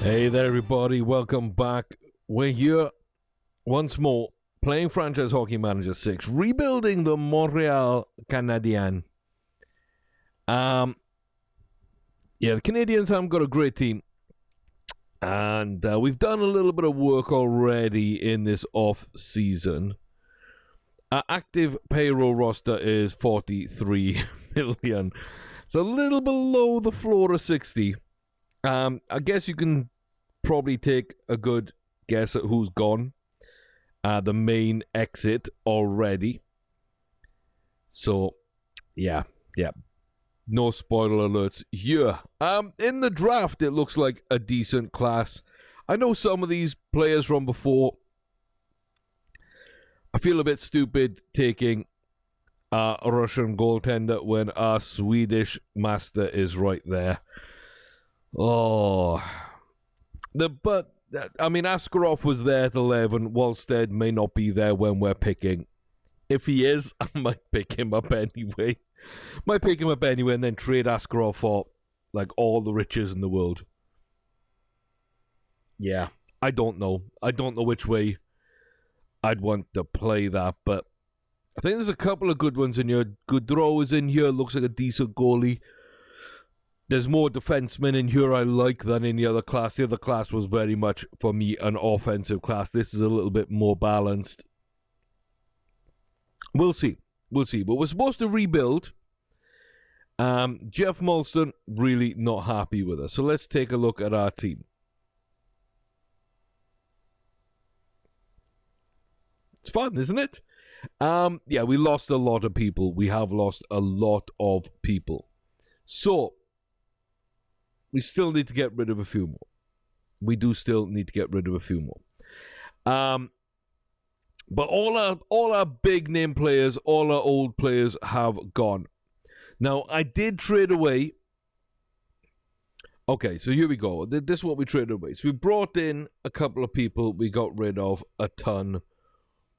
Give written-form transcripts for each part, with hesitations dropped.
Hey there, everybody. Welcome back. We're here once more playing Franchise Hockey Manager 6, rebuilding the Montreal Canadiens. The Canadiens haven't got a great team. And we've done a little bit of work already in this off-season. Our active payroll roster is 43 million. It's a little below the floor of 60. I guess you can probably take a good guess at who's gone. The main exit already. So, yeah. No spoiler alerts here. In the draft, it looks like a decent class. I know some of these players from before. I feel a bit stupid taking a Russian goaltender when our Swedish master is right there. Askarov was there at 11. Wallstead may not be there when we're picking. If he is, I might pick him up anyway. And then trade Askarov for, like, all the riches in the world. Yeah, I don't know. I don't know which way I'd want to play that, but I think there's a couple of good ones in here. Goudreau is in here. Looks like a decent goalie. There's more defensemen in here I like than in the other class. The other class was very much, for me, an offensive class. This is a little bit more balanced. We'll see. But we're supposed to rebuild. Jeff Molson, really not happy with us. So let's take a look at our team. It's fun, isn't it? We lost a lot of people. We have lost a lot of people. So, we still need to get rid of a few more. But all our big name players, all our old players have gone. Now, I did trade away. Okay, so here we go. This is what we traded away. So we brought in a couple of people. We got rid of a ton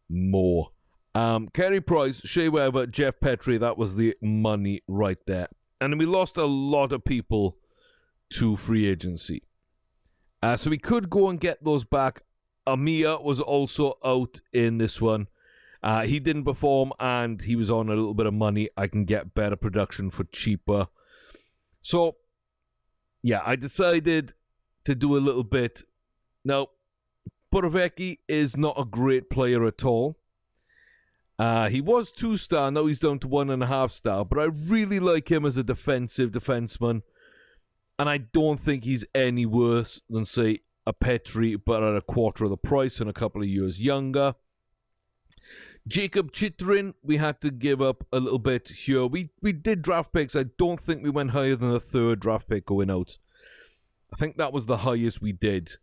more. Carey Price, Shea Weber, Jeff Petrie. That was the money right there. And we lost a lot of people to free agency. So we could go and get those back. Amir was also out in this one. He didn't perform and he was on a little bit of money. I can get better production for cheaper. So, yeah, I decided to do a little bit. Now, Borowiecki is not a great player at all. He was 2-star, now he's down to 1.5-star, but I really like him as a defensive defenseman. And I don't think he's any worse than, say, a Petrie, but at a quarter of the price and a couple of years younger. Jacob Chitrin, we had to give up a little bit here. We did draft picks. I don't think we went higher than a third draft pick going out. I think that was the highest we did.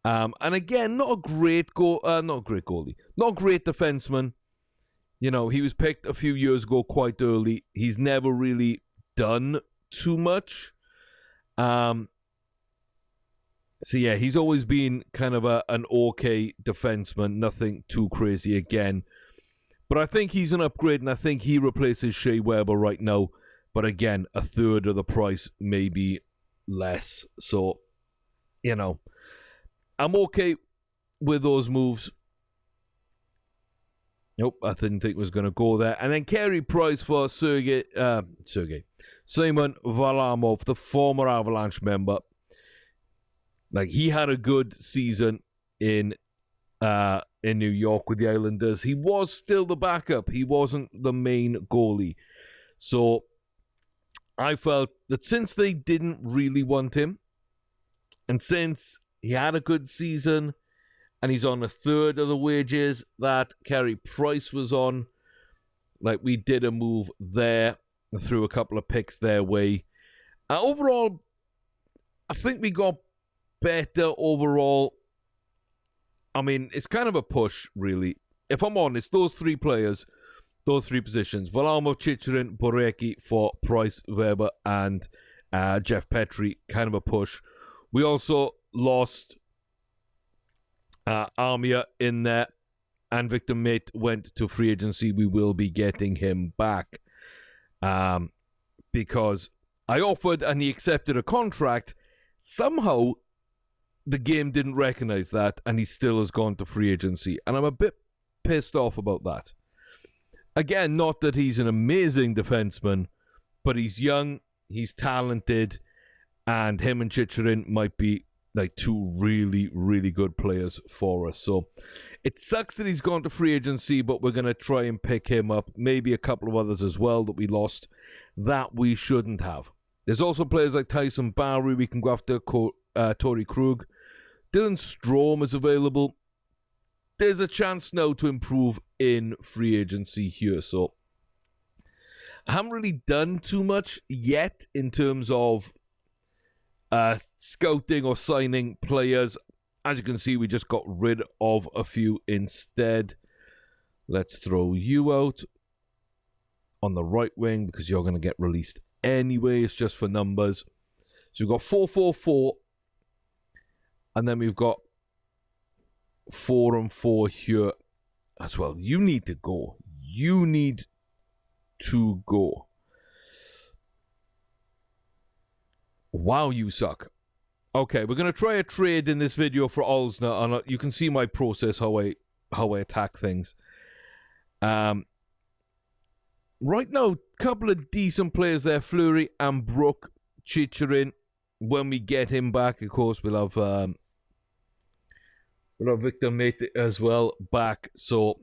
And again, not a great goalie. Not a great defenseman. You know, he was picked a few years ago quite early. He's never really done too much. So yeah, he's always been kind of an okay defenseman, nothing too crazy again. But I think he's an upgrade, and I think he replaces Shea Weber right now. But again, a third of the price, maybe less. So, you know, I'm okay with those moves. Nope, I didn't think it was going to go there. And then Carey Price for Simon Varlamov, the former Avalanche member. Like, he had a good season in New York with the Islanders. He was still the backup. He wasn't the main goalie. So I felt that since they didn't really want him, and since he had a good season, and he's on a third of the wages that Carey Price was on, like, we did a move there, threw a couple of picks their way. Overall, I think we got better overall. I mean, it's kind of a push, really. If I'm honest, those three players, those three positions, Varlamov, Chicherin, Borowiecki for Price, Weber, and Jeff Petrie, kind of a push. We also lost Armia in there, and Victor Mate went to free agency. We will be getting him back because I offered and he accepted a contract. Somehow the game didn't recognize that, and he still has gone to free agency. And I'm a bit pissed off about that. Again, not that he's an amazing defenseman, but he's young, he's talented, and him and Chicherin might be like two really, really good players for us. So it sucks that he's gone to free agency, but we're going to try and pick him up. Maybe a couple of others as well that we lost that we shouldn't have. There's also players like Tyson Barry. We can go after Torrey Krug. Dylan Strome is available. There's a chance now to improve in free agency here. So I haven't really done too much yet in terms of scouting or signing players. As you can see, we just got rid of a few instead. Let's throw you out on the right wing because you're going to get released anyway. It's just for numbers. So we've got 4-4-4. And then we've got 4 and 4 here as well. You need to go. You need to go. Wow, you suck. Okay, we're going to try a trade in this video for Olsner. And you can see my process, how I attack things. Right now, a couple of decent players there. Fleury and Brook. Chicherin. When we get him back, of course, we'll have Victor Mate as well back. So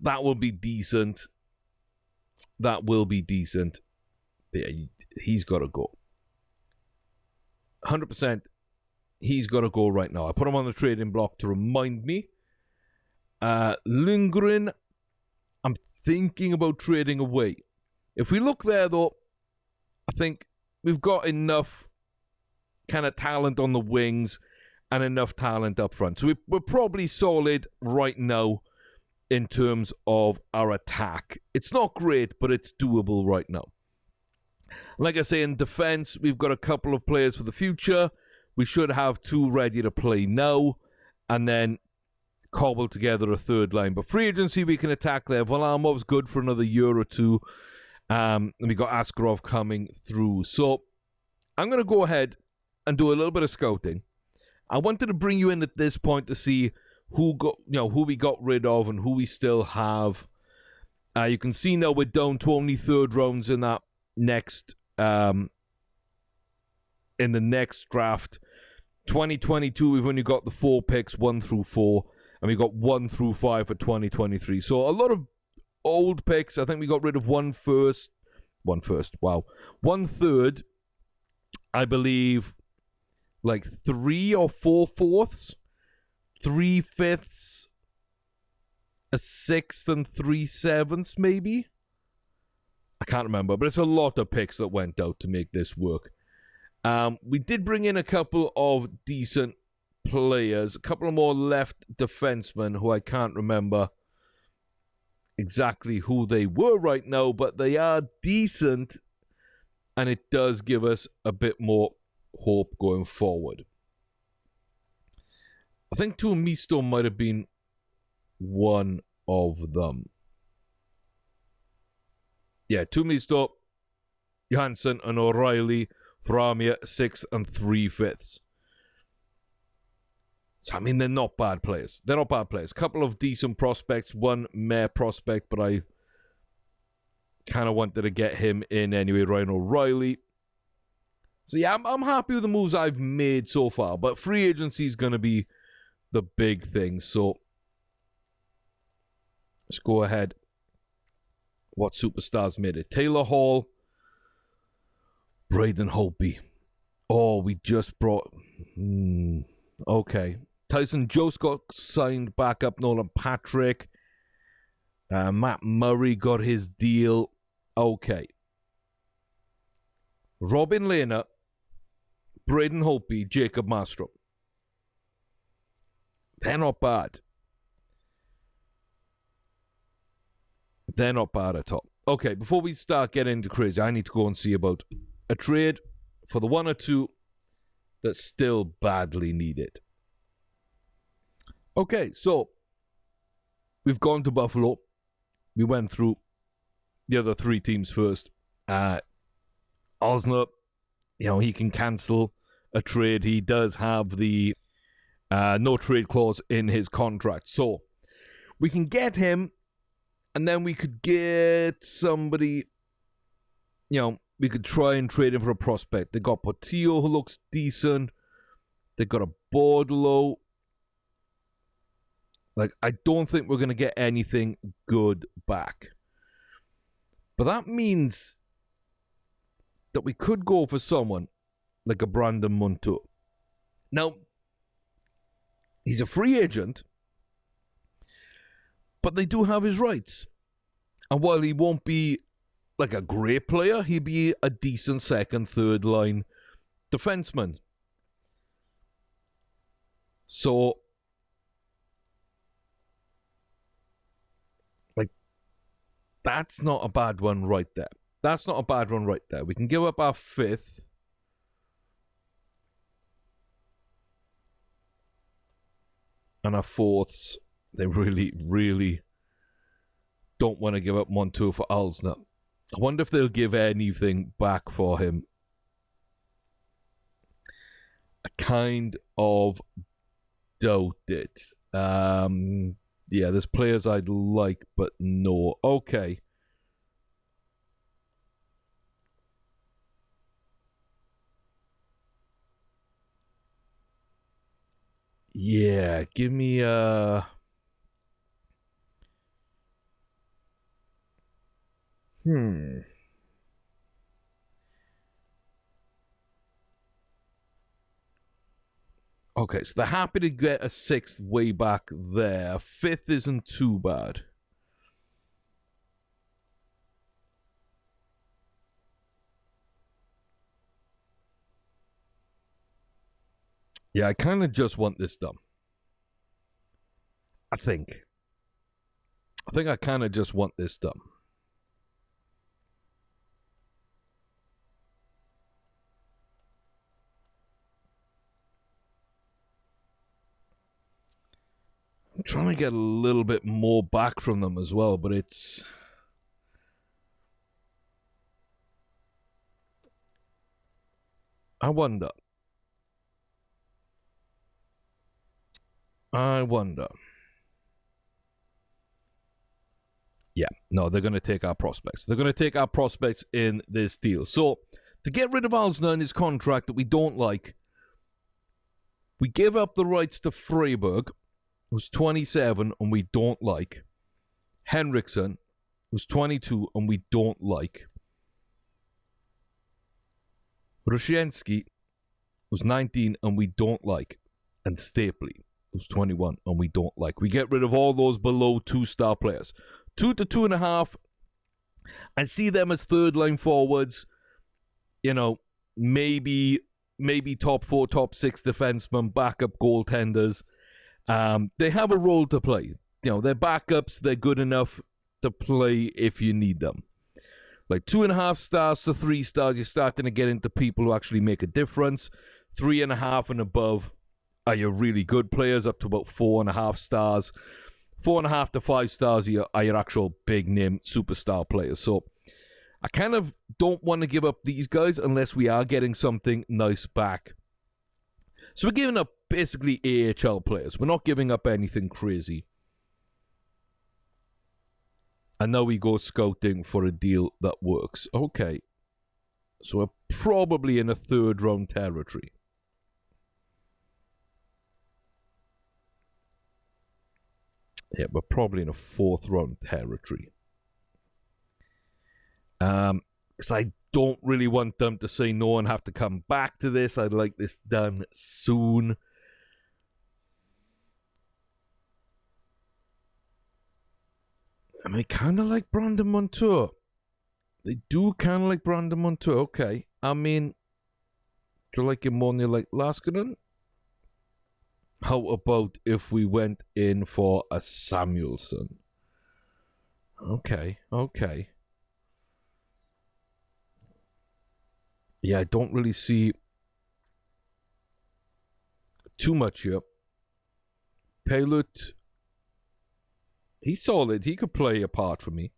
that will be decent. That will be decent. But yeah, he's got to go. 100%. He's got to go right now. I put him on the trading block to remind me. Lundgren, I'm thinking about trading away. If we look there, though, I think we've got enough kind of talent on the wings and enough talent up front. So we're probably solid right now in terms of our attack. It's not great, but it's doable right now. Like I say, in defense, we've got a couple of players for the future. We should have 2 ready to play now, and then cobble together a third line. But free agency, we can attack there. Varlamov's good for another year or two. And we got Askarov coming through. So I'm going to go ahead and do a little bit of scouting. I wanted to bring you in at this point to see who we got rid of and who we still have. You can see now we're down to only third rounds in that next in the next draft. 2022, we've only got the 4 picks, 1 through 4, and we got 1 through 5 for 2023. So a lot of old picks. I think we got rid of 1 third. I believe like 3 or 4 fourths, 3 fifths, a 6th, and 3 sevenths, maybe. I can't remember, but it's a lot of picks that went out to make this work. We did bring in a couple of decent players, a couple of more left defensemen who I can't remember exactly who they were right now, but they are decent, and it does give us a bit more hope going forward. I think Tuomisto might have been one of them. Yeah, Tuomisto, Johansson, and O'Reilly, Framia, 6 and 3 fifths. So, I mean, they're not bad players. They're not bad players. Couple of decent prospects. 1 meh prospect, but I kind of wanted to get him in anyway. Ryan O'Reilly. So, yeah, I'm happy with the moves I've made so far. But free agency is going to be the big thing. So, let's go ahead. What superstars made it? Taylor Hall. Braden Holtby. Oh, we just brought... Okay. Tyson Jost got signed back up. Nolan Patrick. Matt Murray got his deal. Okay. Robin Lehner. Braden Holtby. Jacob Mastro. They're not bad. They're not bad at all. Okay, before we start getting into crazy, I need to go and see about a trade for the 1 or 2 that still badly need it. Okay, so we've gone to Buffalo. We went through the other 3 teams first. Osner, he can cancel a trade. He does have the no trade clause in his contract. So we can get him, and then we could get somebody, we could try and trade him for a prospect. They got Portillo, who looks decent. They got a Bordelot. Like, I don't think we're going to get anything good back. But that means that we could go for someone like a Brandon Montour. Now, he's a free agent, but they do have his rights. And while he won't be like a great player, he'll be a decent second, third line defenseman. So, like, that's not a bad one right there. That's not a bad one right there. We can give up our fifth. And our fourths. They really, really don't want to give up Montour for Alsner. I wonder if they'll give anything back for him. I kind of doubt it. Yeah, there's players I'd like, but no. Okay. Yeah, give me Okay, so they're happy to get a sixth way back there. Fifth isn't too bad. Yeah, I kind of just want this done. I think I kind of just want this done. I'm trying to get a little bit more back from them as well, but it's... I wonder. Yeah, no, they're going to take our prospects. They're going to take our prospects in this deal. So, to get rid of Alsner and his contract that we don't like, we give up the rights to Freiburg, who's 27 and we don't like. Henriksen, who's 22 and we don't like. Rushinsky, who's 19 and we don't like. And Stapley, who's 21 and we don't like. We get rid of all those below 2-star players. 2 to 2.5. And see them as third line forwards. Maybe top 4, top 6 defensemen, backup goaltenders. They have a role to play. They're backups. They're good enough to play if you need them. Like 2.5 stars to 3 stars, you're starting to get into people who actually make a difference. 3.5 and above are your really good players, up to about 4.5 stars. 4.5 to 5 stars are your actual big name superstar players. So I kind of don't want to give up these guys unless we are getting something nice back. So we're giving up basically AHL players. We're not giving up anything crazy. And now we go scouting for a deal that works. Okay. So we're probably in a third round territory. Yeah, we're probably in a fourth round territory. Because I don't really want them to say no and have to come back to this. I'd like this done soon. And they kind of like Brandon Montour. They do kind of like Brandon Montour. Okay. I mean, do you like him more than you like Laskinen? How about if we went in for a Samuelson? Okay. Yeah, I don't really see too much here. Palut, he's solid. He could play a part for me.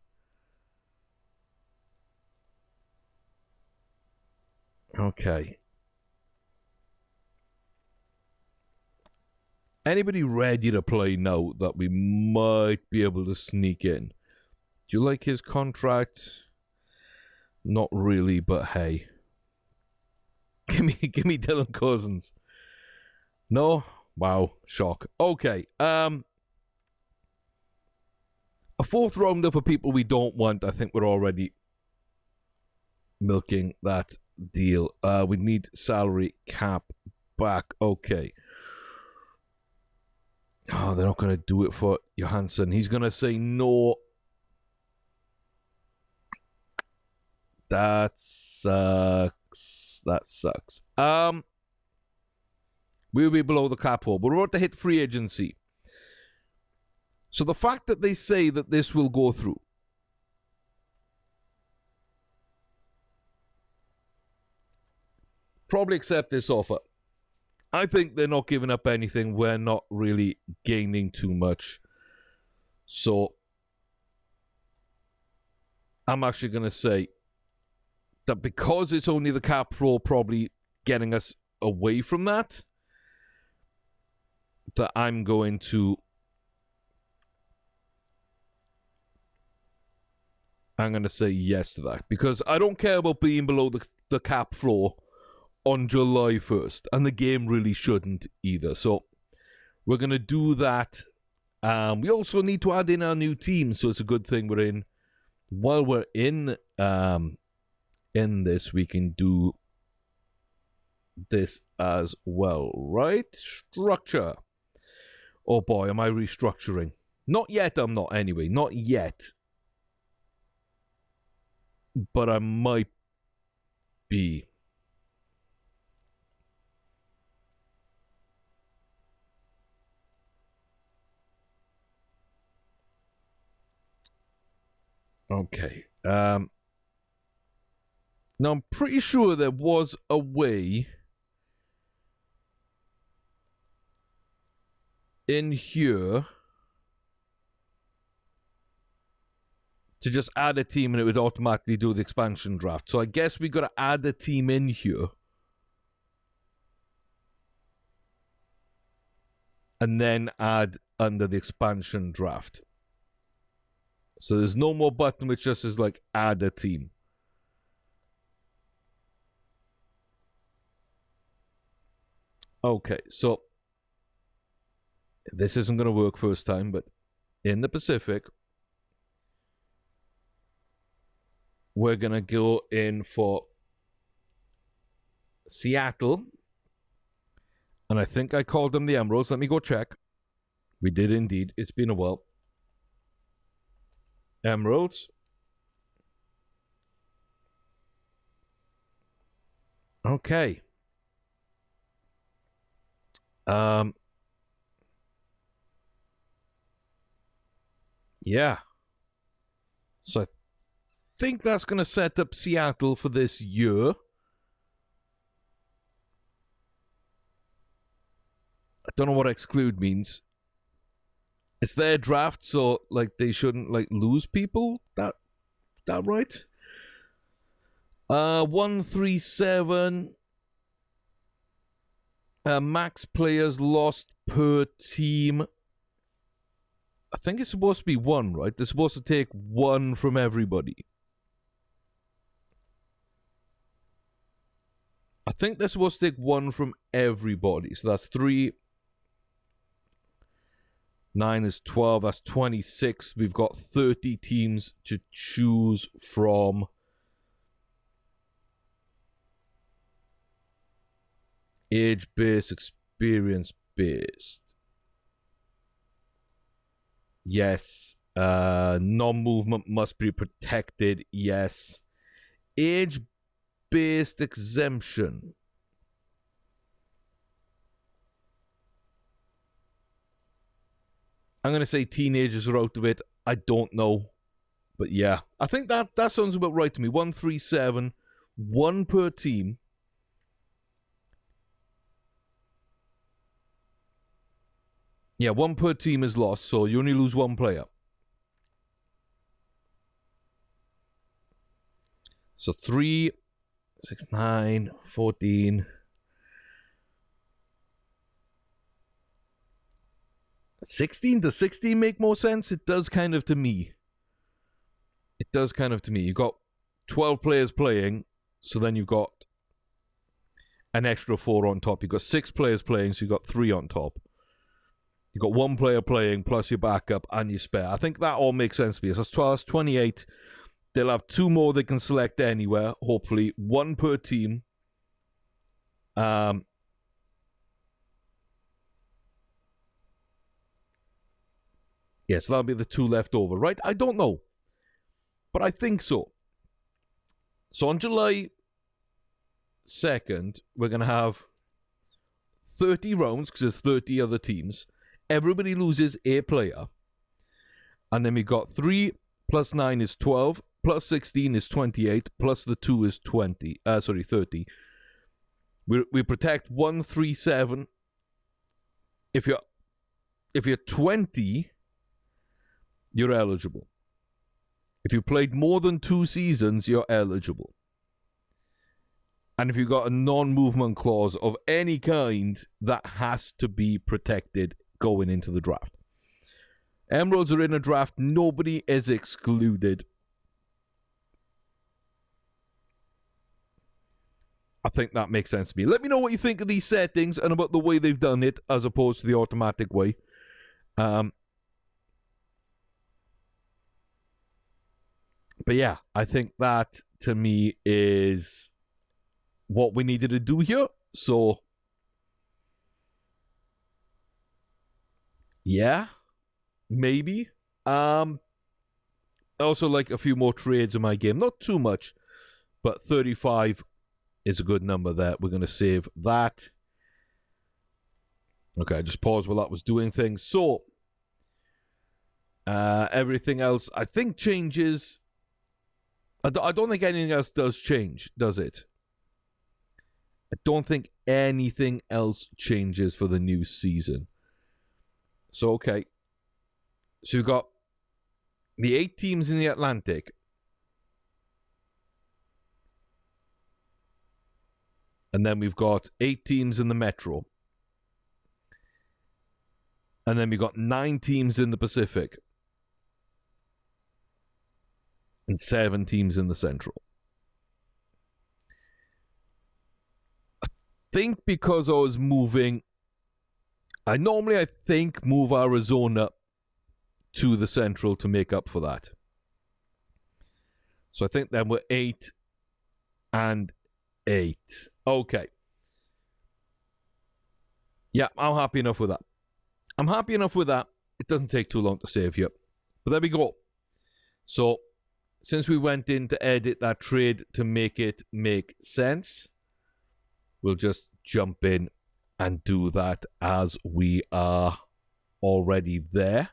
Okay. Anybody ready to play now that we might be able to sneak in? Do you like his contract? Not really, but hey. Give me Dylan Cousins. No? Wow, shock. Okay, a fourth rounder for people we don't want. I think we're already milking that deal. We need salary cap back. Okay. Oh, they're not going to do it for Johansson. He's going to say no. That sucks. That sucks. We'll be below the cap hole. We're about to hit free agency. So the fact that they say that this will go through, probably accept this offer. I think they're not giving up anything. We're not really gaining too much. So I'm actually going to say that because it's only the cap floor probably getting us away from that, that I'm going to say yes to that. Because I don't care about being below the cap floor on July 1st. And the game really shouldn't either. So we're going to do that. We also need to add in our new team. So it's a good thing we're in. While we're in this, we can do this as well, right? Structure. Oh boy, am I restructuring? Not yet, I'm not anyway. Not yet. But I might be. Okay. Now, I'm pretty sure there was a way in here to just add a team and it would automatically do the expansion draft. So I guess we got to add a team in here. And then add under the expansion draft. So there's no more button which just is like add a team. Okay, so this isn't going to work first time, but in the Pacific, we're going to go in for Seattle. And I think I called them the Emeralds. Let me go check. We did indeed. It's been a while. Emeralds. Okay. Yeah. So I think that's going to set up Seattle for this year. I don't know what exclude means. It's their draft, so like they shouldn't like lose people. That right? 137. Max players lost per team. I think it's supposed to be one, right? They're supposed to take one from everybody. I think they're supposed to take one from everybody. So that's 3. 9 is 12. That's 26. We've got 30 teams to choose from. Age-based, experience-based. Yes. Non-movement must be protected. Yes. Age-based exemption. I'm going to say teenagers are out of it. I don't know. But yeah. I think that sounds about right to me. 137. 1 per team. Yeah, 1 per team is lost, so you only lose 1 player. So 3, 6, 9, 14. 16 to 16 make more sense? It does kind of to me. You got 12 players playing, so then you've got an extra 4 on top. You've got 6 players playing, so you've got 3 on top. You've got 1 player playing, plus your backup and your spare. I think that all makes sense to me. So that's 12, that's 28. They'll have 2 more they can select anywhere, hopefully. 1 per team. Yeah, so that'll be the 2 left over, right? I don't know. But I think so. So on July 2nd, we're going to have 30 rounds, because there's 30 other teams. Everybody loses a player. And then we got 3 plus 9 is 12, plus 16 is 28, plus the 2 is 30. We protect 137. If you're 20, you're eligible. If you played more than 2 seasons, you're eligible. And if you've got a non-movement clause of any kind, that has to be protected going into the draft. Emeralds are in a draft. Nobody is excluded. I think that makes sense to me. Let me know what you think of these settings and about the way they've done it as opposed to the automatic way. But yeah, I think that to me is what we needed to do here. So, yeah, maybe. I also like a few more trades in my game. Not too much, but 35 is a good number there. We're going to save that. Okay, I just paused while that was doing things. So, everything else, I think, changes. I don't think anything else does change, does it? I don't think anything else changes for the new season. So, okay. So, we've got the 8 teams in the Atlantic. And then we've got 8 teams in the Metro. And then we've got 9 teams in the Pacific. And 7 teams in the Central. I think because I was moving, I move Arizona to the Central to make up for that. So I think then we're 8 and 8. Okay. Yeah, I'm happy enough with that. It doesn't take too long to save here. But there we go. So, since we went in to edit that trade to make it make sense, we'll just jump in and do that as we are already there.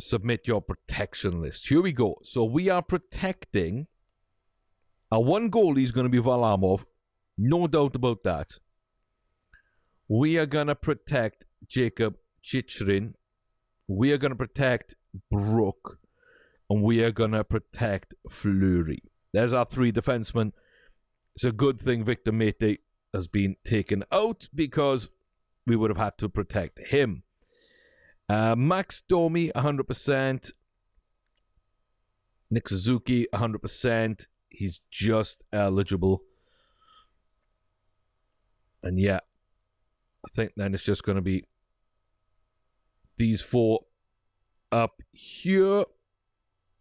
Submit your protection list. Here we go. So we are protecting. Our one goalie is going to be Varlamov. No doubt about that. We are going to protect Jacob Chichrin. We are going to protect Brook. And we are going to protect Fleury. There's our 3 defensemen. It's a good thing Victor Mete has been taken out because we would have had to protect him. Max Domi, 100%. Nick Suzuki, 100%. He's just eligible. And yeah, I think then it's just going to be these 4 up here.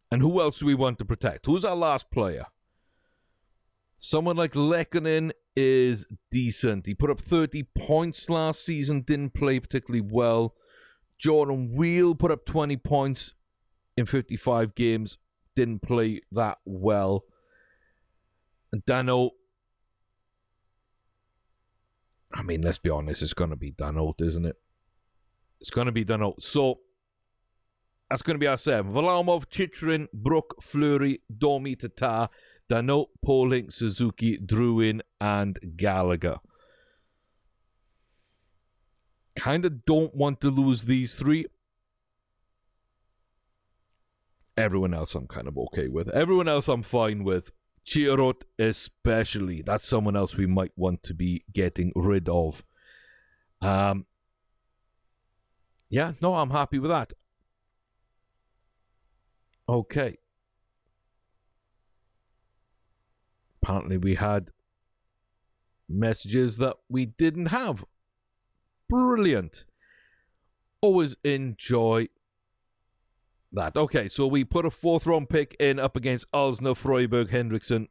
And who else do we want to protect? Who's our last player? Someone like Lekkonen is decent. He put up 30 points last season, didn't play particularly well. Jordan Wheel put up 20 points in 55 games, didn't play that well. And Dano, I mean, let's be honest, it's going to be Dano, isn't it? It's going to be Dano. So, that's going to be our 7. Varlamov, Chichrin, Brook, Fleury, Domi, Tatar, Dano, Poling, Suzuki, Druin, and Gallagher. Kind of don't want to lose these 3. Everyone else I'm kind of okay with. Everyone else I'm fine with. Chirot especially. That's someone else we might want to be getting rid of. Yeah, no, I'm happy with that. Okay. Apparently we had messages that we didn't have. Brilliant. Always enjoy that. Okay, so we put a 4th round pick in up against Alsner, Freiberg, Hendrickson,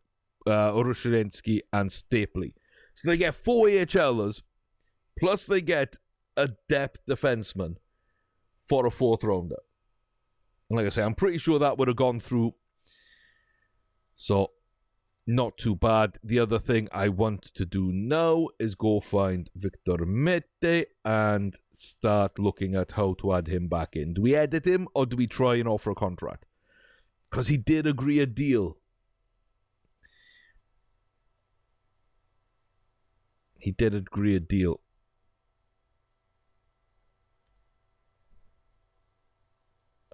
Rushelensky, and Stapley. So they get 4 AHLers, plus they get a depth defenseman for a 4th rounder. And like I say, I'm pretty sure that would have gone through. So, not too bad. The other thing I want to do now is go find Victor Mete and start looking at how to add him back in. Do we edit him or do we try and offer a contract? Because he did agree a deal. He did agree a deal.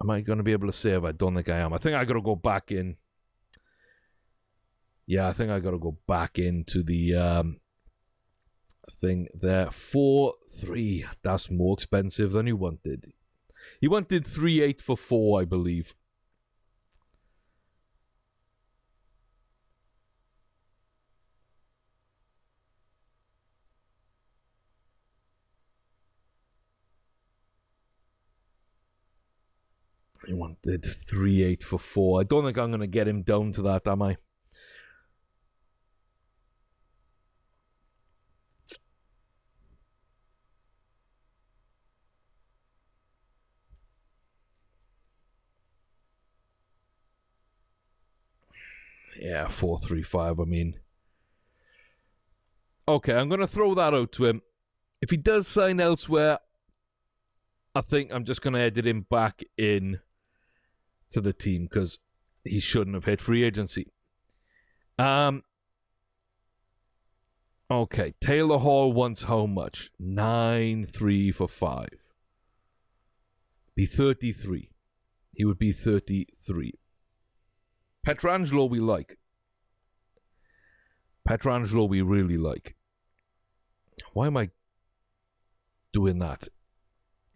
Am I going to be able to save? I don't think I am. I think I got to go back in. Yeah, I think I got to go back into the thing there. 4-3. That's more expensive than he wanted. He wanted 3-8 for 4, I believe. He wanted 3-8 for 4. I don't think I'm going to get him down to that, am I? Yeah, 4-3-5, I mean. Okay, I'm going to throw that out to him. If he does sign elsewhere, I think I'm just going to edit him back in to the team because he shouldn't have hit free agency. Okay, Taylor Hall wants how much? 9-3 for 5. Be 33. He would be 33. Petrangelo we like. Petrangelo we really like. Why am I doing that?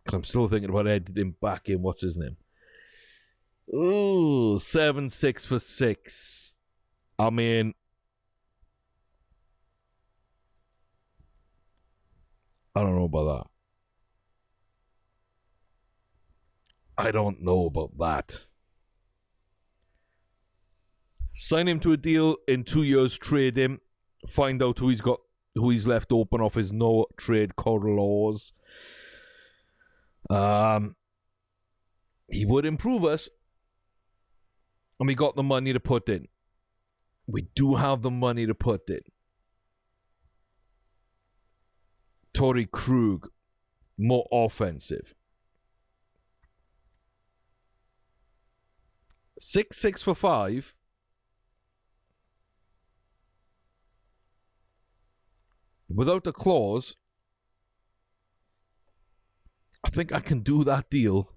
Because I'm still thinking about editing him back in. What's his name? Ooh, 7-6 for 6. I mean, I don't know about that. I don't know about that. Sign him to a deal in 2 years, trade him, find out who he's left open off his no trade clause. He would improve us, and we got the money to put in. We do have the money to put in. Torrey Krug, more offensive. 6-6 for 5. Without a clause, I think I can do that deal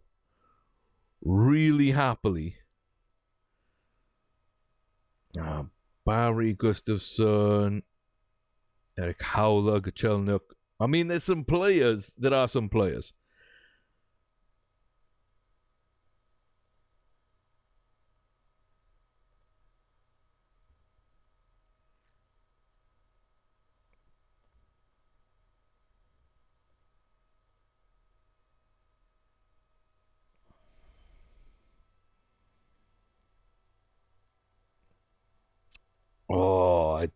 really happily. Barry Gustafsson, Eric Howler, Gachelnuk. I mean, there's some players. There are some players. Oh,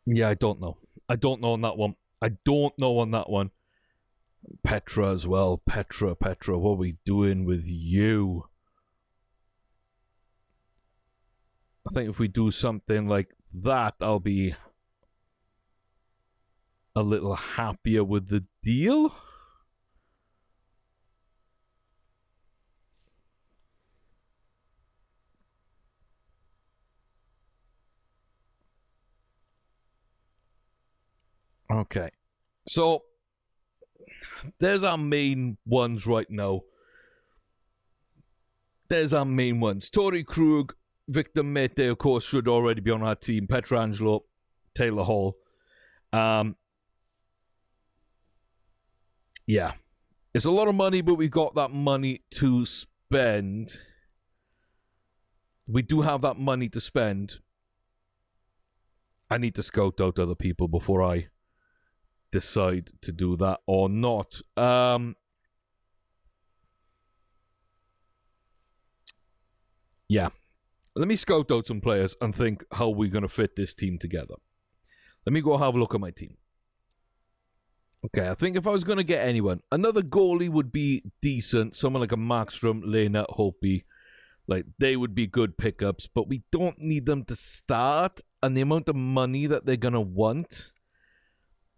yeah, I don't know. I don't know on that one. I don't know on that one. Petra as well. Petra, what are we doing with you? I think if we do something like that, I'll be a little happier with the deal. Okay. So, there's our main ones right now. there's our main ones. Torrey Krug, Victor Mete, of course, should already be on our team. Petrangelo, Taylor Hall. Yeah. It's a lot of money, but we got that money to spend. We do have that money to spend. I need to scout out other people before I decide to do that or not. Yeah. Let me scout out some players and think how we're going to fit this team together. Let me go have a look at my team. Okay, I think if I was going to get anyone, another goalie would be decent. Someone like a Markstrom, Lena, Hopi. Like, they would be good pickups, but we don't need them to start. And the amount of money that they're going to want,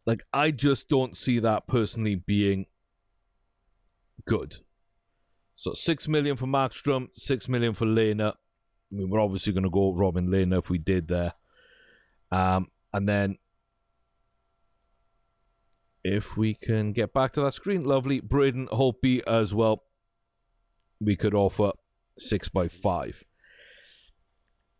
like, I just don't see that personally being good. So 6 million for Markstrom, 6 million for Lena. I mean, we're obviously going to go Robin Lena if we did there. And then if we can get back to that screen, lovely. Braden Hopi as well. We could offer 6x5.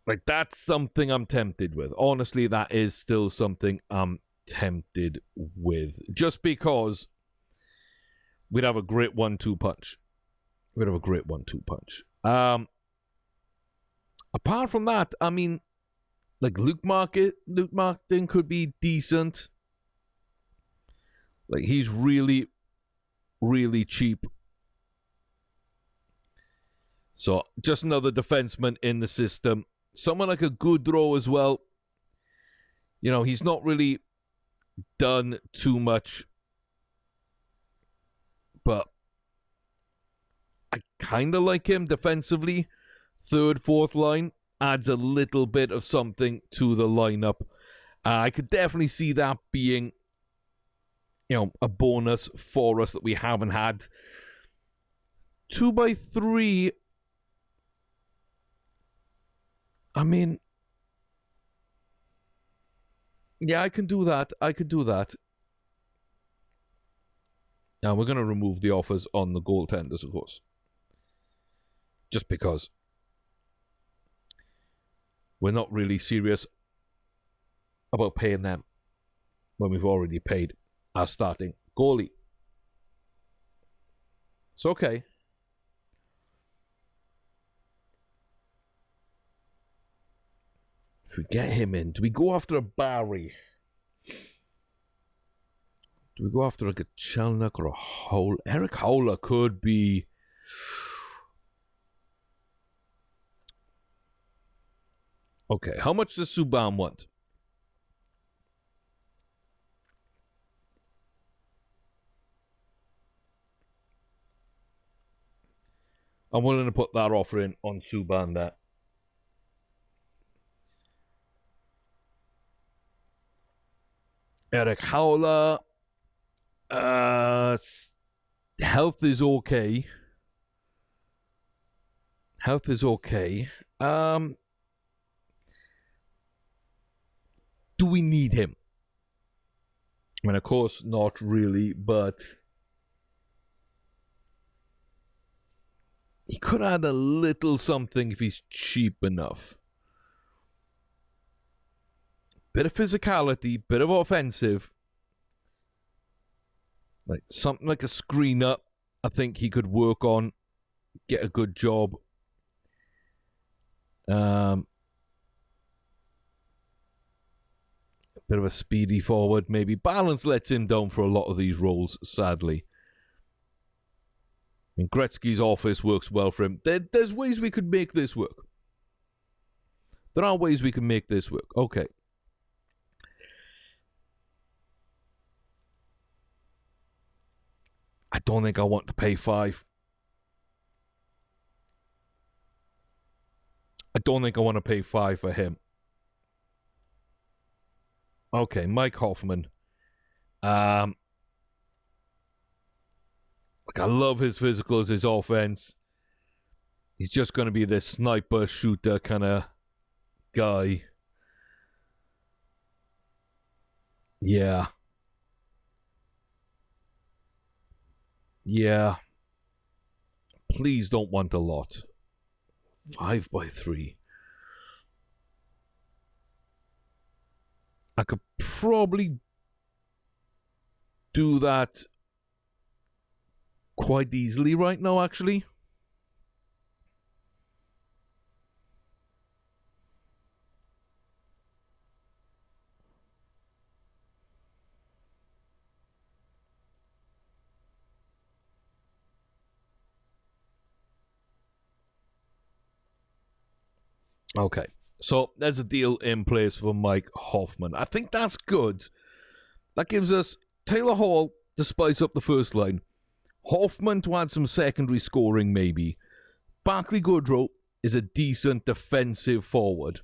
Like, that's something I'm tempted with. Honestly, that is still something I'm tempted with. Just because we'd have a great 1-2 punch. We'd have a great 1-2 punch. Apart from that, I mean, like Luke Martin could be decent. Like, he's really, really cheap. So, just another defenseman in the system. Someone like a Goudreau as well. You know, he's not really done too much. But I kind of like him defensively. Third, fourth line adds a little bit of something to the lineup. I could definitely see that being, you know, a bonus for us that we haven't had. 2x3. I mean, yeah, I can do that. Now, we're going to remove the offers on the goaltenders, of course. Just because we're not really serious about paying them when we've already paid our starting goalie. It's okay. If we get him in, do we go after a Barry? Do we go after like a Chelnick or a Howler? Eric Howler could be... Okay, how much does Subban want? I'm willing to put that offer in on Subban there. Eric Howler. Health is okay. Do we need him? I mean, of course, not really, but he could add a little something if he's cheap enough. Bit of physicality, bit of offensive. Like something like a screener, I think he could work on, get a good job. A bit of a speedy forward, maybe. Balance lets him down for a lot of these roles, sadly. I mean, Gretzky's office works well for him. There's ways we could make this work. There are ways we can make this work. Okay. I don't think I want to pay 5. I don't think I want to pay 5 for him. Okay, Mike Hoffman. Like, I love his physicals, his offense. He's just going to be this sniper, shooter kind of guy. Yeah. Please don't want a lot. 5x3. I could probably do that quite easily right now, actually. Okay, so there's a deal in place for Mike Hoffman. I think that's good. That gives us Taylor Hall to spice up the first line, Hoffman to add some secondary scoring maybe. Barclay Goodrow is a decent defensive forward.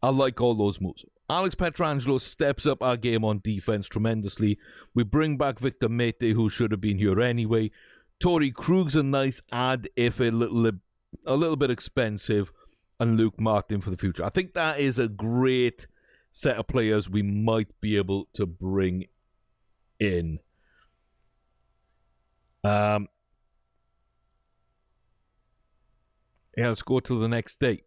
I like all those moves. Alex Pietrangelo steps up our game on defense tremendously. We bring back Victor Mete, who should have been here anyway. Torrey Krug's a nice add, if a little bit expensive, and Luke Martin for the future. I think that is a great set of players we might be able to bring in. Yeah, let's go to the next day.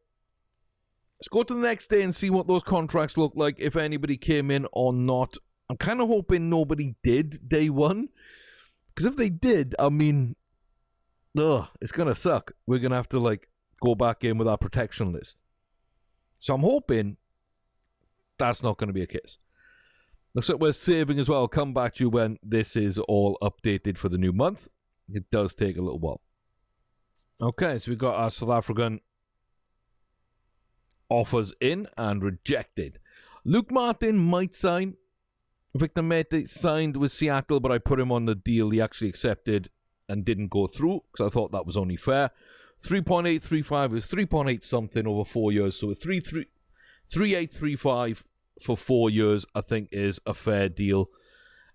Let's go to the next day and see what those contracts look like, if anybody came in or not. I'm kind of hoping nobody did day one. Because if they did, I mean, it's going to suck. We're going to have to, go back in with our protection list. So I'm hoping that's not going to be a case. Looks like we're saving as well. I'll come back to you when this is all updated for the new month. It does take a little while. Okay, so we got our South African offers in and rejected. Luke Martin might sign. Victor Mete signed with Seattle, but I put him on the deal he actually accepted and didn't go through because I thought that was only fair. 3.835 is 3.8 something over 4 years, so 3.835 for 4 years I think is a fair deal,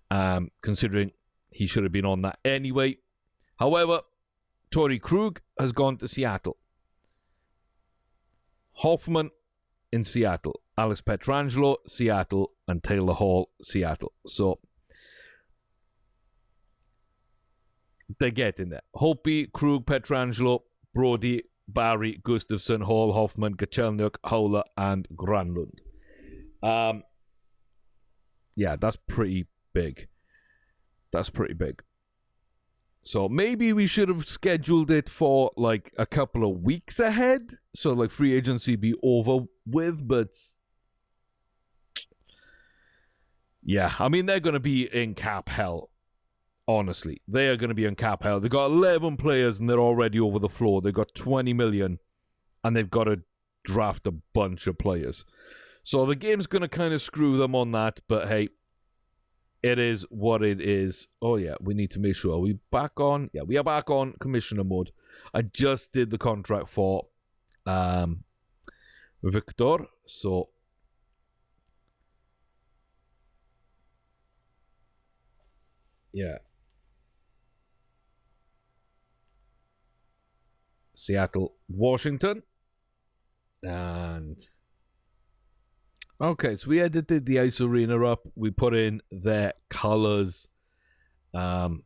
considering he should have been on that anyway. However, Torrey Krug has gone to Seattle. Hoffman in Seattle. Alex Pietrangelo, Seattle. And Taylor Hall, Seattle. So, they're getting there. Hopi, Krug, Pietrangelo, Brody, Barry, Gustafsson, Hall, Hoffman, Kachelniuk, Howler, and Granlund. Yeah, that's pretty big. That's pretty big. So maybe we should have scheduled it for a couple of weeks ahead. So free agency be over with, but yeah, I mean, they're going to be in cap hell. Honestly, they are going to be in cap hell. They've got 11 players and they're already over the floor. They've got 20 million and they've got to draft a bunch of players. So the game's going to kind of screw them on that, but hey, it is what it is. Oh yeah, we need to make sure. Are we back on? Yeah, we are back on commissioner mode. I just did the contract for Victor, so yeah. Seattle, Washington. And okay, so we edited the ice arena up. We put in their colors. It's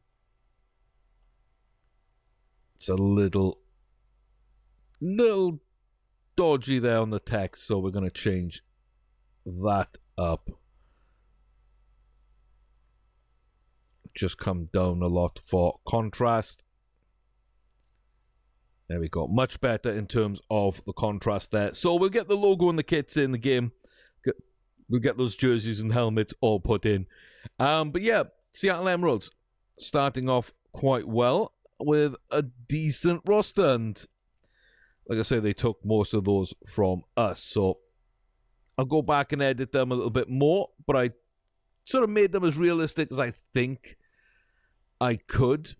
a little dodgy there on the text, so we're going to change that up. Just come down a lot for contrast. There we go. Much better in terms of the contrast there. So we'll get the logo and the kits in the game. We'll get those jerseys and helmets all put in. But yeah, Seattle Emeralds starting off quite well with a decent roster. And like I say, they took most of those from us. So I'll go back and edit them a little bit more. But I sort of made them as realistic as I think I could.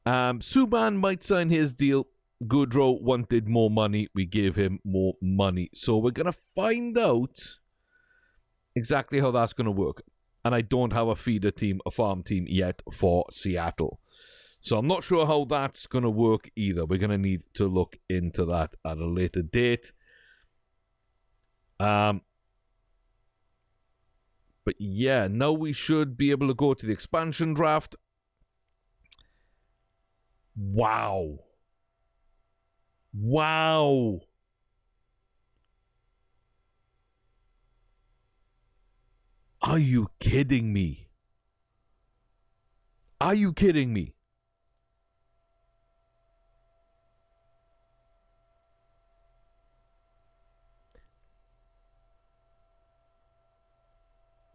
Subban might sign his deal. Goodrow wanted more money. We gave him more money. So we're going to find out exactly how that's going to work. And I don't have a feeder team, a farm team yet for Seattle. So I'm not sure how that's going to work either. We're going to need to look into that at a later date. But yeah, now we should be able to go to the expansion draft. Wow. Wow. Are you kidding me? Are you kidding me?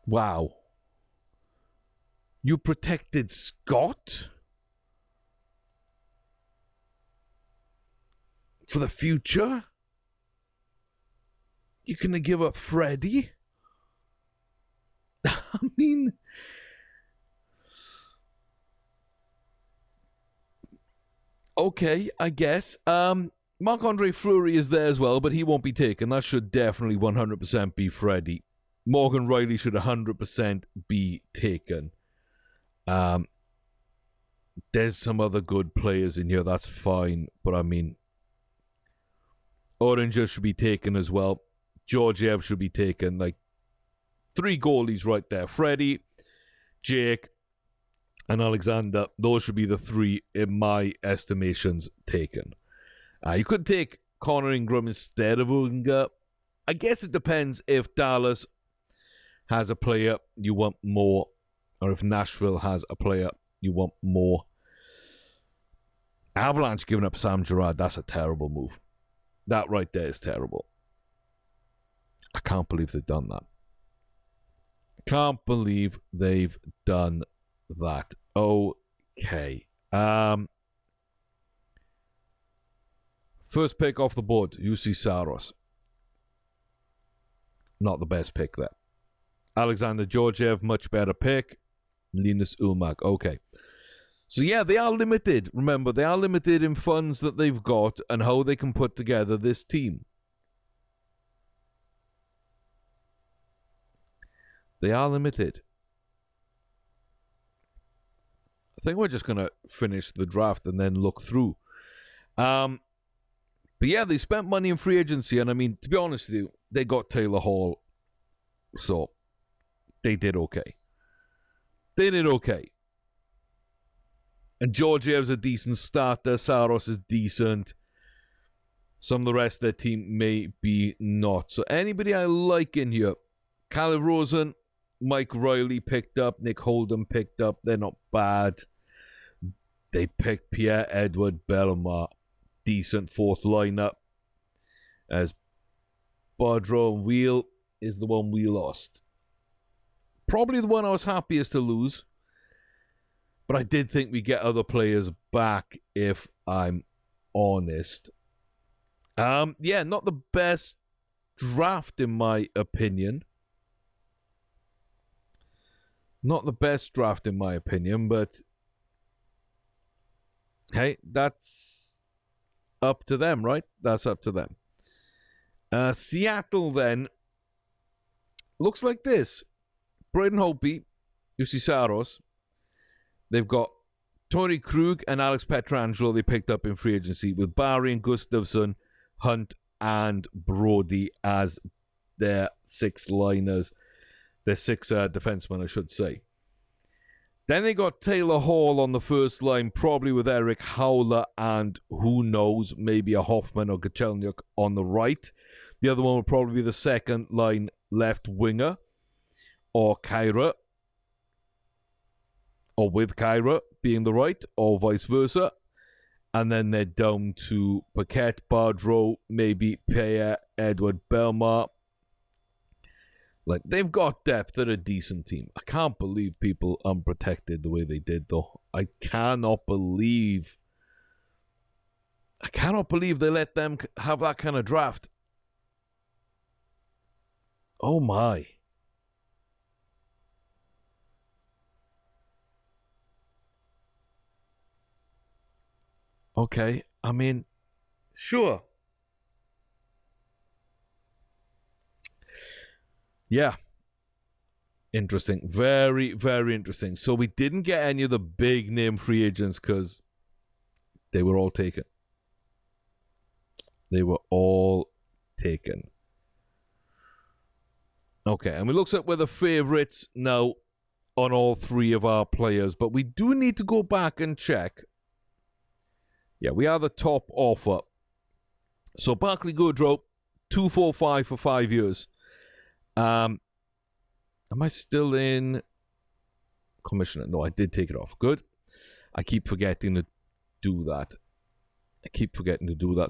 Wow. You protected Scott? For the future? You gonna give up Freddie? I mean... Okay, I guess. Marc-Andre Fleury is there as well, but he won't be taken. That should definitely 100% be Freddie. Morgan Riley should 100% be taken. There's some other good players in here, that's fine. But I mean, Oranger should be taken as well. Georgiev should be taken. Like, 3 goalies right there. Freddie, Jake, and Alexander. Those should be the 3, in my estimations, taken. You could take Connor Ingram instead of Unger. I guess it depends if Dallas has a player you want more, or if Nashville has a player you want more. Avalanche giving up Sam Girard, that's a terrible move. That right there is terrible. I can't believe they've done that. Can't believe they've done that. Okay. First pick off the board, UC Saros. Not the best pick there. Alexander Georgiev, much better pick. Linus Ullmark, okay. So yeah, they are limited. Remember, they are limited in funds that they've got and how they can put together this team. They are limited. I think we're just going to finish the draft and then look through. But yeah, they spent money in free agency, and I mean, to be honest with you, they got Taylor Hall. So, they did okay. They did okay. And Georgiev's a decent starter. Saros is decent. Some of the rest of their team may be not. So, anybody I like in here, Kyle Rosen, Mike Riley picked up, Nick Holden picked up. They're not bad. They picked Pierre-Edouard Bellemare. Decent 4th lineup. As Baudreau and Wheel is the one we lost. Probably the one I was happiest to lose. But I did think we get other players back, if I'm honest. Yeah, not the best draft in my opinion. Not the best draft in my opinion, but hey, that's up to them, right? That's up to them. Seattle then looks like this. Braden Holtby, UC Saros. They've got Torrey Krug and Alex Pietrangelo they picked up in free agency, with Barry and Gustafsson, Hunt and Brody as their 6 liners. Their 6 defensemen, I should say. Then they got Taylor Hall on the first line, probably with Eric Howler and who knows, maybe a Hoffman or Gachelnyuk on the right. The other one would probably be the second line left winger, or Kyra, or with Kyra being the right, or vice versa. And then they're down to Paquette, Baudreau, maybe Pierre-Edouard Bellemare. Like, they've got depth. They're a decent team. I can't believe people unprotected the way they did, though. I cannot believe they let them have that kind of draft. Oh, my. Okay, I mean, sure. Yeah. Interesting. Very, very interesting. So we didn't get any of the big name free agents because they were all taken. They were all taken. Okay, and we look at we're the favorites now on all 3 of our players, but we do need to go back and check. Yeah, we are the top offer So Barkley Goodrow, 245 for 5 years. Am I still in commissioner? No, I did take it off. Good. I keep forgetting to do that.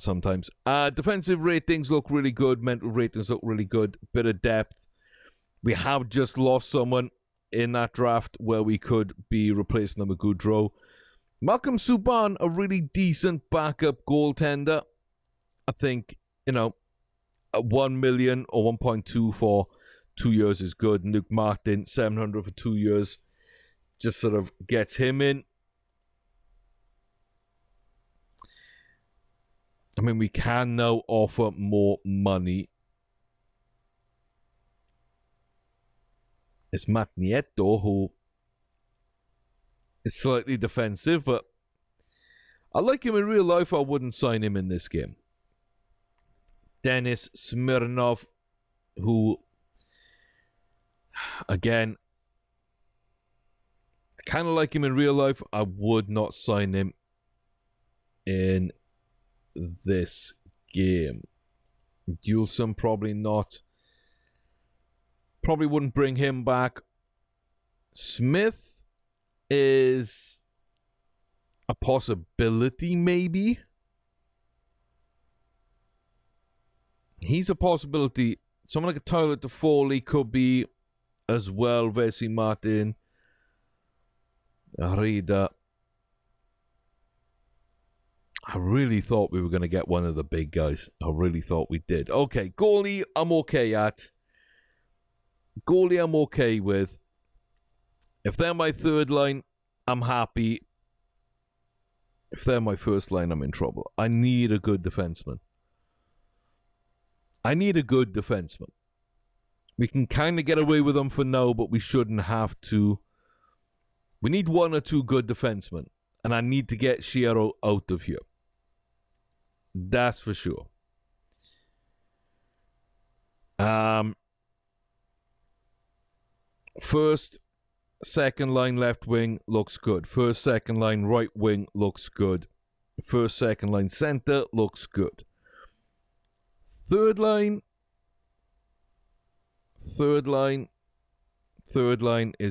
Sometimes. Defensive ratings look really good. Mental ratings look really good. Bit of depth. We have just lost someone in that draft where we could be replacing them with Goodrow. Malcolm Subban, a really decent backup goaltender. I think, at 1 million or 1.2 for 2 years is good. Luke Martin, 700 for 2 years. Just sort of gets him in. I mean, we can now offer more money. It's MacLeod, who is slightly defensive, but I like him in real life. I wouldn't sign him in this game. Dennis Smirnov, who, again, I kind of like him in real life. I would not sign him in this game. Dulson, probably not. Probably wouldn't bring him back. Smith is a possibility, maybe. He's a possibility. Someone like a Tyler Toffoli could be as well. Vesey Martin. Rida. I really thought we were going to get one of the big guys. I really thought we did. Okay, goalie I'm okay at. Goalie I'm okay with. If they're my third line, I'm happy. If they're my first line, I'm in trouble. I need a good defenseman. We can kind of get away with them for now, but we shouldn't have to. We need one or two good defensemen. And I need to get Shiro out of here. That's for sure. First, second line left wing looks good. First, second line right wing looks good. First, second line center looks good. Third line is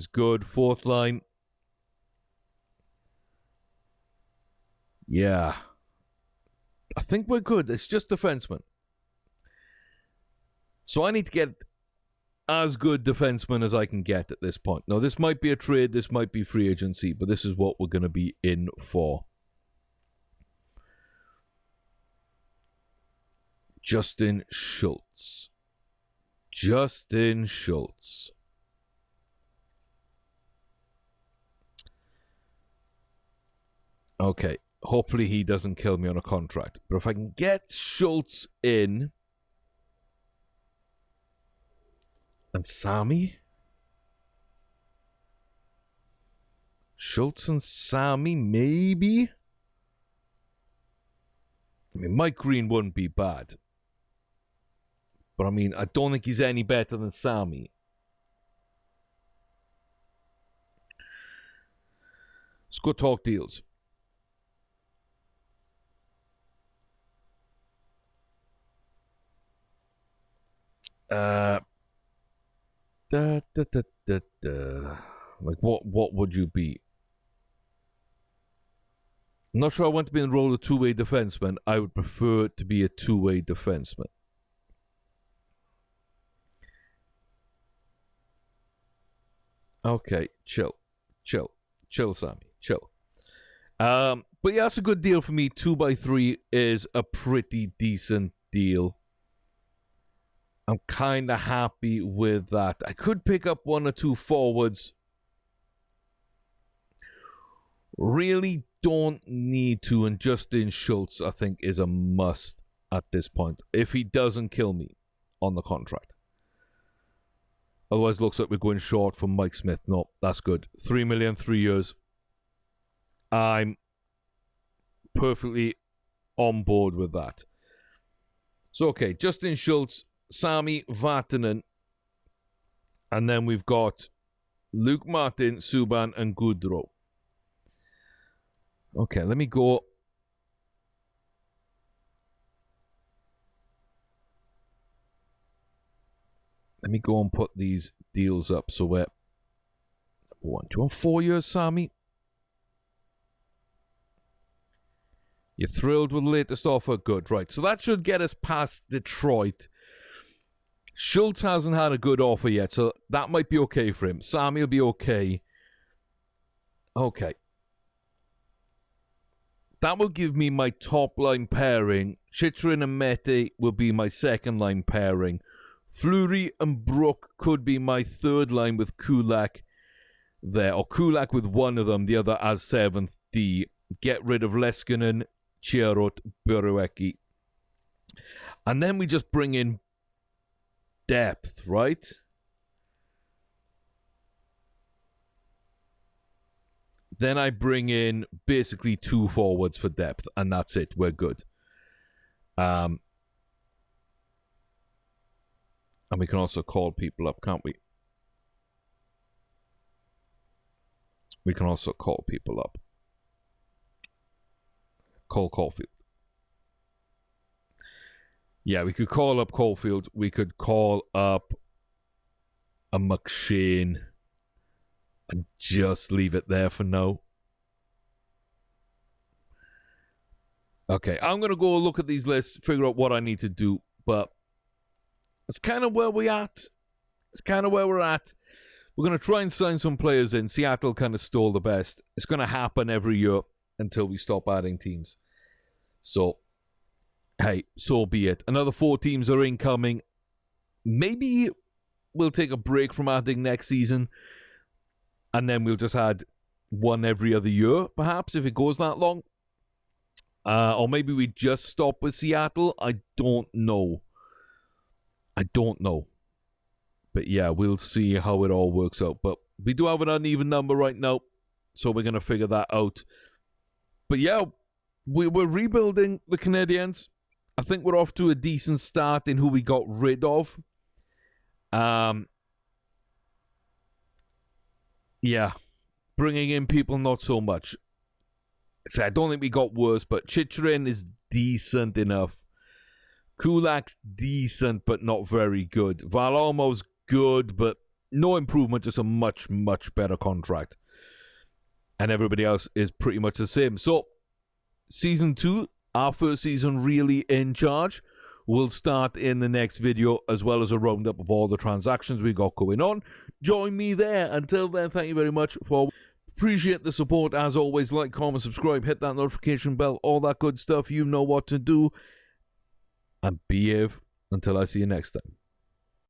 good. Fourth line, yeah. I think we're good. It's just defensemen. So I need to get as good defensemen as I can get at this point. Now, this might be a trade, this might be free agency, but this is what we're going to be in for. Justin Schultz. Okay. Hopefully he doesn't kill me on a contract. But if I can get Schultz in... And Sami? Schultz and Sami, maybe? I mean, Mike Green wouldn't be bad. But I mean, I don't think he's any better than Sami. Let's go talk deals. Like, what would you be? I'm not sure I want to be in the role of two-way defenseman. I would prefer to be a two-way defenseman. Okay, chill, Sammy, chill. But yeah, that's a good deal for me. 2x3 is a pretty decent deal. I'm kind of happy with that. I could pick up one or two forwards. Really don't need to, and Justin Schultz, I think, is a must at this point. If he doesn't kill me on the contract. Otherwise, looks like we're going short for Mike Smith. No, that's good. 3 million, 3 years. I'm perfectly on board with that. So, okay, Justin Schultz, Sami Vatanen, and then we've got Luke Martin, Subban, and Goodrow. Okay, let me go. Let me go and put these deals up. So we're... One, do you want 4 years, Sammy? You're thrilled with the latest offer? Good, right. So that should get us past Detroit. Schultz hasn't had a good offer yet, so that might be okay for him. Sammy will be okay. Okay. That will give me my top line pairing. Chychrun and Mete will be my second line pairing. Fleury and Brook could be my third line with Kulak there. Or Kulak with one of them, the other as 7th D. Get rid of Leskinen, Chierot, Beruecki. And then we just bring in depth, right? Then I bring in basically 2 forwards for depth, and that's it. We're good. And we can also call people up, can't we? We can also call people up. Call Caulfield. Yeah, we could call up Caulfield. We could call up a McShane and just leave it there for now. Okay, I'm going to go look at these lists, figure out what I need to do, but it's kind of where we're at. It's kind of where we're at. We're going to try and sign some players in. Seattle kind of stole the best. It's going to happen every year until we stop adding teams. So, hey, so be it. Another 4 teams are incoming. Maybe we'll take a break from adding next season, and then we'll just add one every other year, perhaps, if it goes that long. Or maybe we just stop with Seattle. I don't know. But yeah, we'll see how it all works out. But we do have an uneven number right now, so we're going to figure that out. But yeah, we're rebuilding the Canadiens. I think we're off to a decent start in who we got rid of. Yeah, bringing in people, not so much. So I don't think we got worse, but Chychrun is decent enough. Kulak's decent, but not very good. Varlamov's good, but no improvement, just a much, much better contract. And everybody else is pretty much the same. So, Season 2, our first season really in charge, will start in the next video, as well as a roundup of all the transactions we got going on. Join me there. Until then, thank you very much for... Appreciate the support. As always, like, comment, subscribe, hit that notification bell, all that good stuff. You know what to do. And behave until I see you next time.